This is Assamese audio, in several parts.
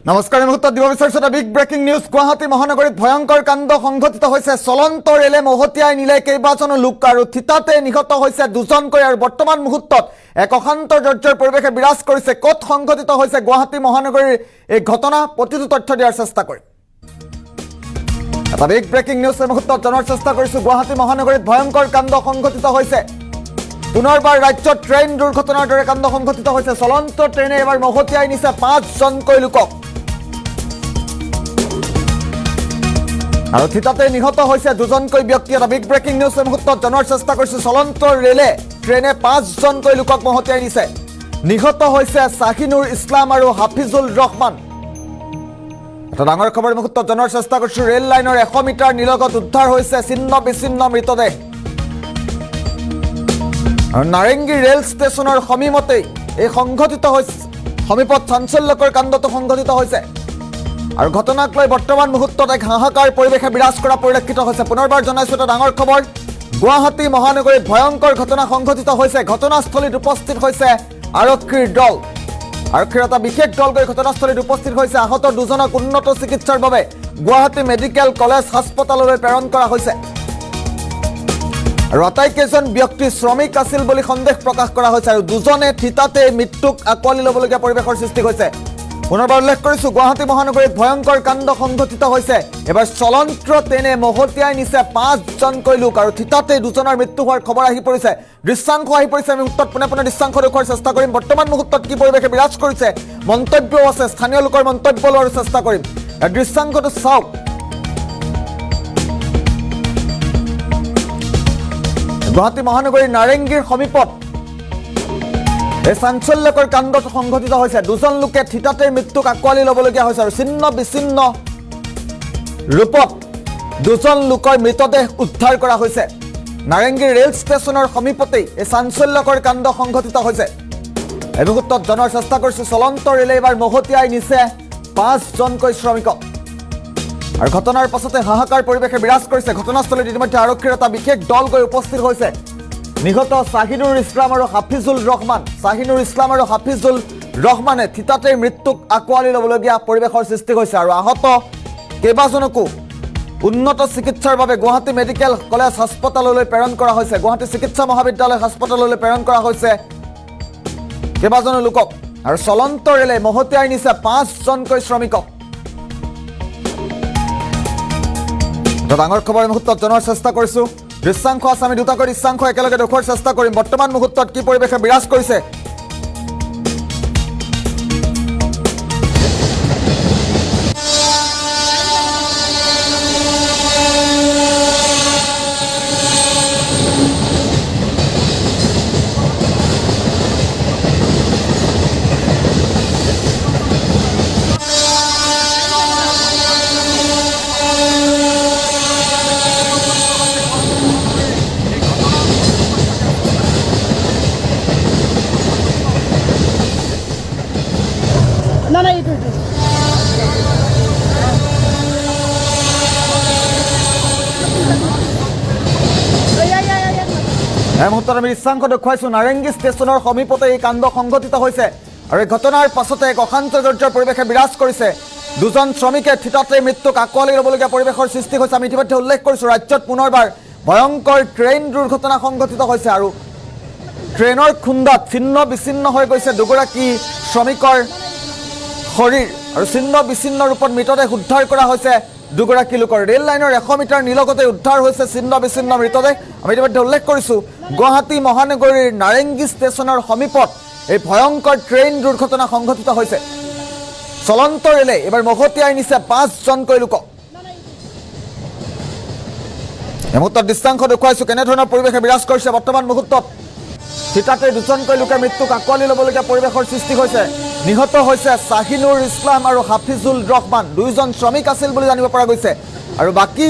নমস্কাৰ মুহূৰ্ত দিব বিচাৰিছো এটা বিগ ব্ৰেকিং নিউজ গুৱাহাটী মহানগৰীত ভয়ংকৰ কাণ্ড সংঘটিত হৈছে চলন্ত ৰেলে মহতিয়াই নিলে কেইবাজনো লোক আৰু থিতাতে নিহত হৈছে দুজনকৈ আৰু বৰ্তমান মুহূৰ্তত এক অশান্ত জৰ্জৰ পৰিৱেশে বিৰাজ কৰিছে ক'ত সংঘটিত হৈছে গুৱাহাটী মহানগৰীৰ এই ঘটনা প্ৰতিটো তথ্য দিয়াৰ চেষ্টা কৰিম এটা বিগ ব্ৰেকিং নিউজ মুহূৰ্তত জনাৰ চেষ্টা কৰিছো গুৱাহাটী মহানগৰীত ভয়ংকৰ কাণ্ড সংঘটিত হৈছে পুনৰবাৰ ৰাজ্যত ট্ৰেইন দুৰ্ঘটনাৰ দৰে কাণ্ড সংঘটিত হৈছে চলন্ত ট্ৰেইনে এবাৰ মহতিয়াই নিছে 5 জনকৈ লোকক আৰু থিতাতে নিহত হৈছে দুজনকৈ ব্যক্তি এটা বিগ ব্ৰেকিং নিউজ মুহূৰ্তত জনাৰ চেষ্টা কৰিছে চলন্ত ৰেলে ট্ৰেইনে 5 জনকৈ লোকক মহতিয়াই নিছে নিহত হৈছে শাহিনুৰ ইছলাম আৰু হাফিজুল ৰহমান এটা ডাঙৰ খবৰ মুহূৰ্তত জনাৰ চেষ্টা কৰিছো ৰেল লাইনৰ 100 মিটাৰ নিলগত উদ্ধাৰ হৈছে ছিন্ন বিচ্ছিন্ন মৃতদেহ আৰু নাৰেংগী ৰেল ষ্টেচনৰ সমীপতেই এই সংঘটিত হৈছে সমীপত চাঞ্চল্যকৰ কাণ্ডটো সংঘটিত হৈছে আৰু ঘটনাক লৈ বৰ্তমান মুহূৰ্তত এক হাহাকাৰ পৰিৱেশে বিৰাজ কৰা পৰিলক্ষিত হৈছে পুনৰবাৰ জনাইছো এটা ডাঙৰ খবৰ গুৱাহাটী মহানগৰীত ভয়ংকৰ ঘটনা সংঘটিত হৈছে ঘটনাস্থলীত উপস্থিত হৈছে আৰক্ষীৰ দল আৰক্ষীৰ এটা বিশেষ দল গৈ ঘটনাস্থলীত উপস্থিত হৈছে আহত দুজনক উন্নত চিকিৎসাৰ বাবে গুৱাহাটী মেডিকেল কলেজ হাস্পতাললৈ প্ৰেৰণ কৰা হৈছে আৰু আটাইকেইজন ব্যক্তি শ্ৰমিক আছিল বুলি সন্দেহ প্ৰকাশ কৰা হৈছে আৰু দুজনে থিতাতে মৃত্যুক আকোৱালি ল'বলগীয়া পৰিৱেশৰ সৃষ্টি হৈছে পুনৰবাৰ উল্লেখ কৰিছো গুৱাহাটী মহানগৰীত ভয়ংকৰ কাণ্ড সংঘটিত হৈছে এবাৰ চলন্ত ট্ৰেইনে মহতিয়াই নিছে 5 জনকৈ লোক আৰু থিতাতে দুজনৰ মৃত্যু হোৱাৰ খবৰ আহি পৰিছে দৃশ্যাংশ আহি পৰিছে আমি মুহূৰ্তত পুনে দৃশ্যাংশ দেখুৱাৰ চেষ্টা কৰিম বৰ্তমান মুহূৰ্তত কি পৰিৱেশে বিৰাজ কৰিছে মন্তব্যও আছে স্থানীয় লোকৰ মন্তব্য লোৱাৰ চেষ্টা কৰিম দৃশ্যাংশটো চাওক গুৱাহাটী মহানগৰীৰ নাৰেংগীৰ সমীপত এই চাঞ্চল্যকৰ কাণ্ডটো সংঘটিত হৈছে দুজন লোকে থিতাতে মৃত্যুক আকোৱালি ল'বলগীয়া হৈছে আৰু ছিন্ন বিচ্ছিন্ন ৰূপত দুজন লোকৰ মৃতদেহ উদ্ধাৰ কৰা হৈছে নাৰেংগী ৰেল ষ্টেচনৰ সমীপতেই এই চাঞ্চল্যকৰ কাণ্ড সংঘটিত হৈছে এই মুহূৰ্তত জনাৰ চেষ্টা কৰিছো চলন্ত ৰেলে এবাৰ মহতিয়াই নিছে 5 জনকৈ শ্ৰমিকক আৰু ঘটনাৰ পাছতে হাহাকাৰ পৰিৱেশে বিৰাজ কৰিছে ঘটনাস্থলীত ইতিমধ্যে আৰক্ষীৰ এটা বিশেষ দল গৈ উপস্থিত হৈছে নিহত শাহিনুৰ ইছলাম আৰু হাফিজুল ৰহমানে থিতাতে মৃত্যুক আকোৱালি ল'বলগীয়া পৰিৱেশৰ সৃষ্টি হৈছে আৰু আহত কেইবাজনকো উন্নত চিকিৎসাৰ বাবে গুৱাহাটী মেডিকেল কলেজ হাস্পতাললৈ প্ৰেৰণ কৰা হৈছে গুৱাহাটী চিকিৎসা মহাবিদ্যালয় হাস্পতাললৈ প্ৰেৰণ কৰা হৈছে কেইবাজনো লোকক আৰু চলন্ত ৰেলে মহতিয়াই নিছে 5 জনকৈ শ্ৰমিকক ডাঙৰ খবৰ মুহূৰ্তত জনাৰ চেষ্টা কৰিছো দৃশ্যাংশ আছে আমি দুটাকৈ দৃশ্যাংশ একেলগে দেখুৱাৰ চেষ্টা কৰিম বৰ্তমান মুহূৰ্তত কি পৰিৱেশে বিৰাজ কৰিছে এই মুহূৰ্তত আমি দৃশ্যাংশ দেখুৱাইছো নাৰেংগী ষ্টেচনৰ সমীপতে এই কাণ্ড সংঘটিত হৈছে আৰু এই ঘটনাৰ পাছতে এক অশান্ত জৰ্জৰ পৰিৱেশে বিৰাজ কৰিছে দুজন শ্ৰমিকে থিতাতে মৃত্যুক আকোৱালি ল'বলগীয়া পৰিৱেশৰ সৃষ্টি হৈছে আমি ইতিমধ্যে উল্লেখ কৰিছো ৰাজ্যত পুনৰবাৰ ভয়ংকৰ ট্ৰেইন দুৰ্ঘটনা সংঘটিত হৈছে আৰু ট্ৰেইনৰ খুন্দাত ছিন্ন বিচ্ছিন্ন হৈ গৈছে দুগৰাকী শ্ৰমিকৰ শৰীৰ আৰু ছিন্ন বিচ্ছিন্ন ৰূপত মৃতদেহ উদ্ধাৰ কৰা হৈছে দুগৰাকী লোকৰ ৰেল লাইনৰ 100 মিটাৰ নিলগতে উদ্ধাৰ হৈছে ছিন্ন বিচ্ছিন্ন মৃতদেহ আমি ইতিমধ্যে উল্লেখ কৰিছো গুৱাহাটী মহানগৰীৰ নাৰেংগী ষ্টেচনৰ সমীপত এই ভয়ংকৰ ট্ৰেইন দুৰ্ঘটনা সংঘটিত হৈছে চলন্ত ৰেলে এবাৰ মহতিয়াই নিছে 5 জনকৈ লোকক এই মুহূৰ্তত দৃশ্যাংশ দেখুৱাইছো কেনেধৰণৰ পৰিৱেশে বিৰাজ কৰিছে বৰ্তমান মুহূৰ্তত থিতাতে দুজনকৈ লোকে মৃত্যুক আকোৱালি ল'বলগীয়া পৰিৱেশৰ সৃষ্টি হৈছে নিহত হৈছে শাহিনুৰ ইছলাম আৰু হাফিজুল ৰহমান দুইজন শ্ৰমিক আছিল বুলি জানিব পৰা গৈছে আৰু বাকী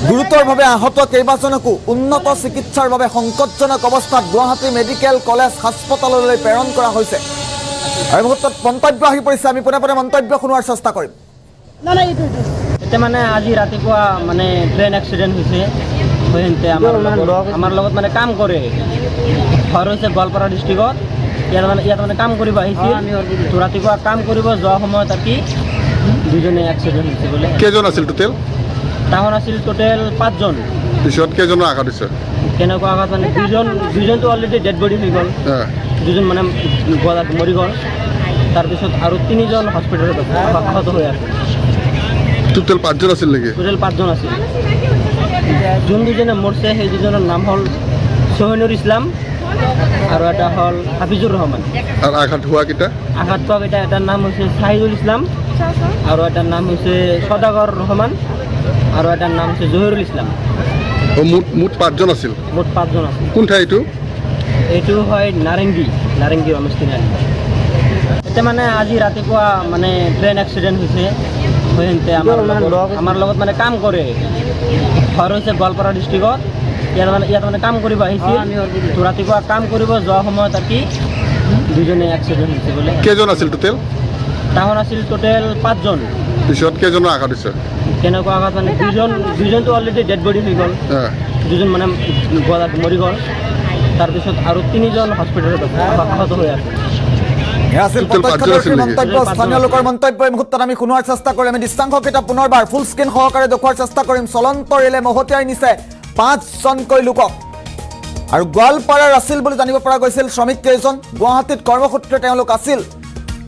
গুৰুতৰভাৱে আহত কেইবাজনকো উন্নত চিকিৎসাৰ বাবে সংকটজনক অৱস্থাত গুৱাহাটী মেডিকেল কলেজ হাস্পতাললৈ প্ৰেৰণ কৰা হৈছে আৰু মুহূৰ্তত মন্তব্য আহি পৰিছে আমি পুনে মন্তব্য শুনোৱাৰ চেষ্টা কৰিম এতিয়া মানে আজি ৰাতিপুৱা মানে ট্ৰেইন এক্সিডেণ্ট হৈছে আমাৰ লগত মানে কাম কৰে ঘৰ হৈছে গোৱালপাৰা ডিষ্ট্ৰিক্টত ইয়াত মানে কাম কৰিব আহিছিল তো ৰাতিপুৱা কাম কৰিব যোৱাৰ সময়ত আৰু কি দুজনে এক্সিডেণ্ট হৈছে বোলে। কেইজন আছিল টোটেল? তাহোন আছিল টোটেল 5 জন। পিছত কেইজনৰ আঘাত হৈছে? কেনেকুৱা আঘাত মানে দুজনটো অলৰেডি ডেড বডি হৈ গ'ল, দুজন মানে গলাত মৰি গ'ল, তাৰপিছত আৰু 3 জন হস্পিটেলত আহত হৈ আছে। টোটেল 5 জন আছিল নেকি? টোটেল 5 জন আছিল। যোন দুজনে মৰছে সেই দুজনৰ নাম হ'ল সোহেনুৰ ইছলাম আৰু এটা হ'ল হাফিজুৰ ৰহমান। আৰু আঘাত হোৱা কেইটা? আঘাত পোৱা কেইটা এটাৰ নাম হৈছে চাহিদুল ইছলাম আৰু এটাৰ নাম হৈছে সদাগৰ ৰহমান আৰু এটাৰ নাম হৈছে জহিৰুল ইছলাম। মুঠ 5 জন আছিল। মুঠ 5 জন আছিল। কোন ঠাই এইটো? এইটো হয় নাৰেংগী ৰমেশ তিনিআলি। এতিয়া মানে আজি ৰাতিপুৱা মানে ট্ৰেইন এক্সিডেণ্ট হৈছে সিহঁতে আমাৰ লগত মানে কাম কৰে। ঘৰ হৈছে গোৱালপাৰা ডিষ্ট্ৰিক্টত। ইয়াত মানে কাম কৰিব আহিছিল তো ৰাতিপুৱা কাম কৰিব যোৱাৰ সময়ত আৰু কি দুজনে এক্সিডেণ্ট হৈছে বোলে। কেইজন আছিল টোটেল? তাহোন আছিল টোটেল 5 জন। পিছত কেইজনৰ আঘাত হৈছে? কেনেকুৱা আঘাত মানে দুজনটো অলৰেডি ডেড বডি হৈ গ'ল, দুজন মানে গলাত মৰি গ'ল, তাৰপিছত আৰু 3 জন হস্পিটেলত আহত হৈ আছে। আছিল প্ৰত্যক্ষদৰ্শীৰ মন্তব্য, স্থানীয় লোকৰ মন্তব্য। এই মুহূৰ্তত আমি শুনোৱাৰ চেষ্টা কৰিম। আমি দৃশ্যাংশকেইটা পুনৰবাৰ ফুল স্ক্ৰীণ সহকাৰে দেখুওৱাৰ চেষ্টা কৰিম। চলন্ত ৰেলে মহতিয়াই নিছে 5 জনকৈ লোকক আৰু গোৱালপাৰাৰ আছিল বুলি জানিব পৰা গৈছিল শ্ৰমিক কেইজন। গুৱাহাটীত কৰ্মসূত্ৰে তেওঁলোক আছিল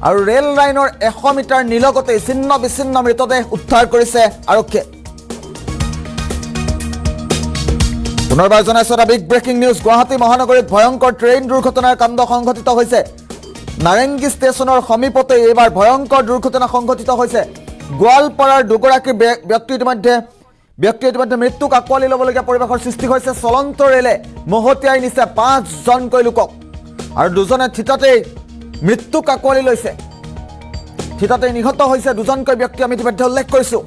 আৰু ৰেল লাইনৰ 100 মিটাৰ নিলগতেই ছিন্ন বিচ্ছিন্ন মৃতদেহ উদ্ধাৰ কৰিছে আৰক্ষীয়ে। পুনৰবাৰ জনাইছো এটা বিগ ব্ৰেকিং নিউজ। গুৱাহাটী মহানগৰীত ভয়ংকৰ ট্ৰেইন দুৰ্ঘটনাৰ কাণ্ড সংঘটিত হৈছে। নাৰেংগী ষ্টেচনৰ সমীপতে এইবাৰ ভয়ংকৰ দুৰ্ঘটনা সংঘটিত হৈছে। গোৱালপাৰাৰ দুগৰাকী ব্যক্তি ইতিমধ্যে মৃত্যুক আঁকোৱালি ল'বলগীয়া পৰিৱেশৰ সৃষ্টি হৈছে। চলন্ত ৰেলে মহতিয়াই নিছে 5 জনকৈ লোকক আৰু দুজনে থিতাতেই মৃত্যুক আঁকোৱালি লৈছে। থিতাতেই নিহত হৈছে 2জনকৈ ব্যক্তি। আমি ইতিমধ্যে উল্লেখ কৰিছোঁ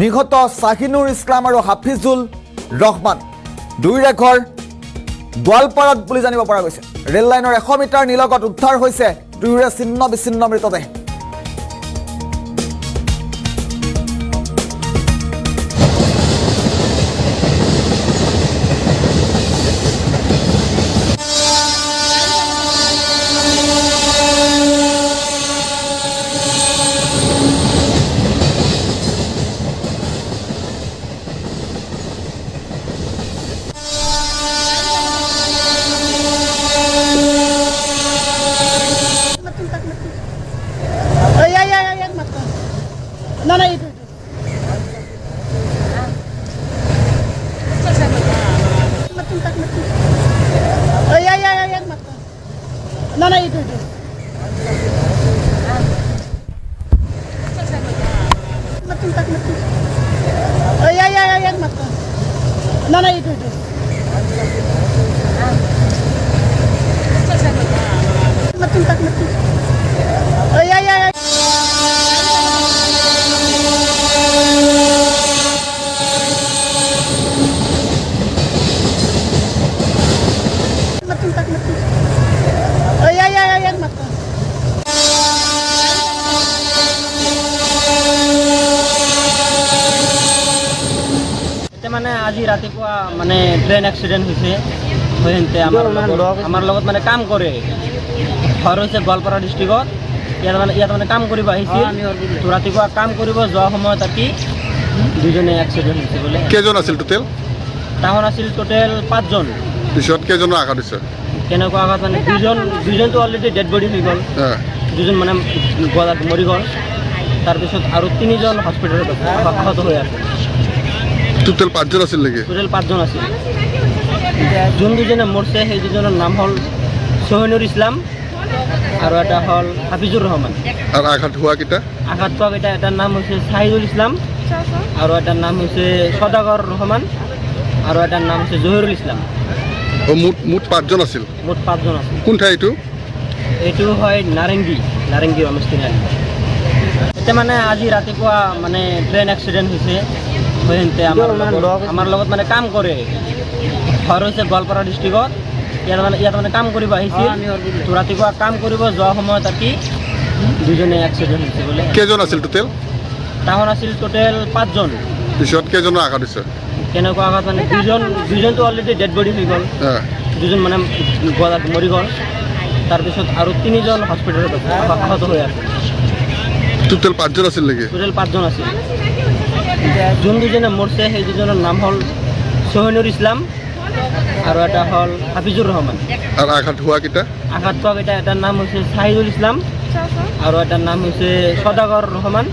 নিহত চাহিনুৰ ইছলাম আৰু হাফিজুল ৰহমান। দুয়োৰে ঘৰ গোৱালপাৰাত বুলি জানিব পৰা গৈছে। ৰেল লাইনৰ 100 মিটাৰ নিলগত উদ্ধাৰ হৈছে দুয়োৰে ছিন্ন বিচ্ছিন্ন মৃতদেহ। মানে আজি ৰাতিপুৱা মানে ট্ৰেইন এক্সিডেণ্ট হৈছে সিহঁতে আমাৰ লগত মানে কাম কৰে। ঘৰ হৈছে গোৱালপাৰা ডিষ্ট্ৰিক্টত। ইয়াত মানে কাম কৰিব আহিছিল তো ৰাতিপুৱা কাম কৰিব যোৱাৰ সময়ত আৰু কি দুজনে এক্সিডেণ্ট হৈছে বোলে। কেইজন আছিল টোটেল? তাহোন আছিল টোটেল 5 জন। পিছত কেইজনৰ আঘাত হৈছে? কেনেকুৱা আঘাত মানে দুজনটো অলৰেডি ডেড বডি হৈ গ'ল, দুজন মানে গলাত মৰি গ'ল, তাৰপিছত আৰু 3 জন হস্পিটেলত আহত হৈ আছে। টোটেল 5 জন আছিল নেকি? টোটেল 5 জন আছিল। যোন দুজনে মৰছে সেই দুজনৰ নাম হ'ল সোহেনুৰ ইছলাম আৰু এটা হ'ল হাফিজুৰ ৰহমান। আৰু আঘাত হোৱা কেইটা? আঘাত পোৱা কেইটা এটাৰ নাম হৈছে চাহিদুল ইছলাম আৰু এটাৰ নাম হৈছে সদাগৰ ৰহমান আৰু এটাৰ নাম হৈছে জহিৰুল ইছলাম। মুঠ 5 জন আছিল। মুঠ 5 জন আছিল। কোন ঠাই এইটো? এইটো হয় নাৰেংগী ৰমেশ তিনিআলি। এতিয়া মানে আজি ৰাতিপুৱা মানে ট্ৰেইন এক্সিডেণ্ট হৈছে সিহঁতে আমাৰ লগত মানে কাম কৰে। ঘৰ হৈছে গোৱালপাৰা ডিষ্ট্ৰিক্টত। ইয়াত মানে কাম কৰিব আহিছিল তো ৰাতিপুৱা কাম কৰিব যোৱাৰ সময়ত আৰু কি দুজনে এক্সিডেণ্ট হৈছে বোলে। কেইজন আছিল টোটেল? তাহোন আছিল টোটেল 5 জন। পিছত কেইজনৰ আঘাত হৈছে? কেনেকুৱা আঘাত মানে দুজনটো অলৰেডি ডেড বডি হৈ গ'ল, দুজন মানে গলাত মৰি গ'ল, তাৰপিছত আৰু 3জন হস্পিটেলত আহত হৈ আছে। টোটেল 5জন আছিল নেকি? টোটেল 5জন আছিল। এতিয়া যোন দুজনে মৰছে সেই দুজনৰ নাম হ'ল সোহেনুৰ ইছলাম আৰু এটা হ'ল হাফিজুৰ ৰহমান। আৰু আঘাত হোৱাকেইটা? আঘাত পোৱাকেইটা এটাৰ নাম হৈছে চাহিদুল ইছলাম আৰু এটাৰ নাম হৈছে সদাগৰ ৰহমান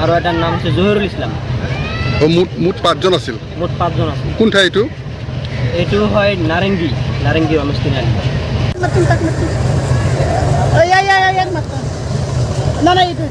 আৰু এটাৰ নাম হৈছে জহিৰুল ইছলাম। মুঠ 5জন আছিল? মুঠ 5জন আছিল। কোন ঠাই এইটো? এইটো হয় নাৰেংগী ৰমেশ তিনিআলি। Matin tak matin. Ay, matin. No, itu.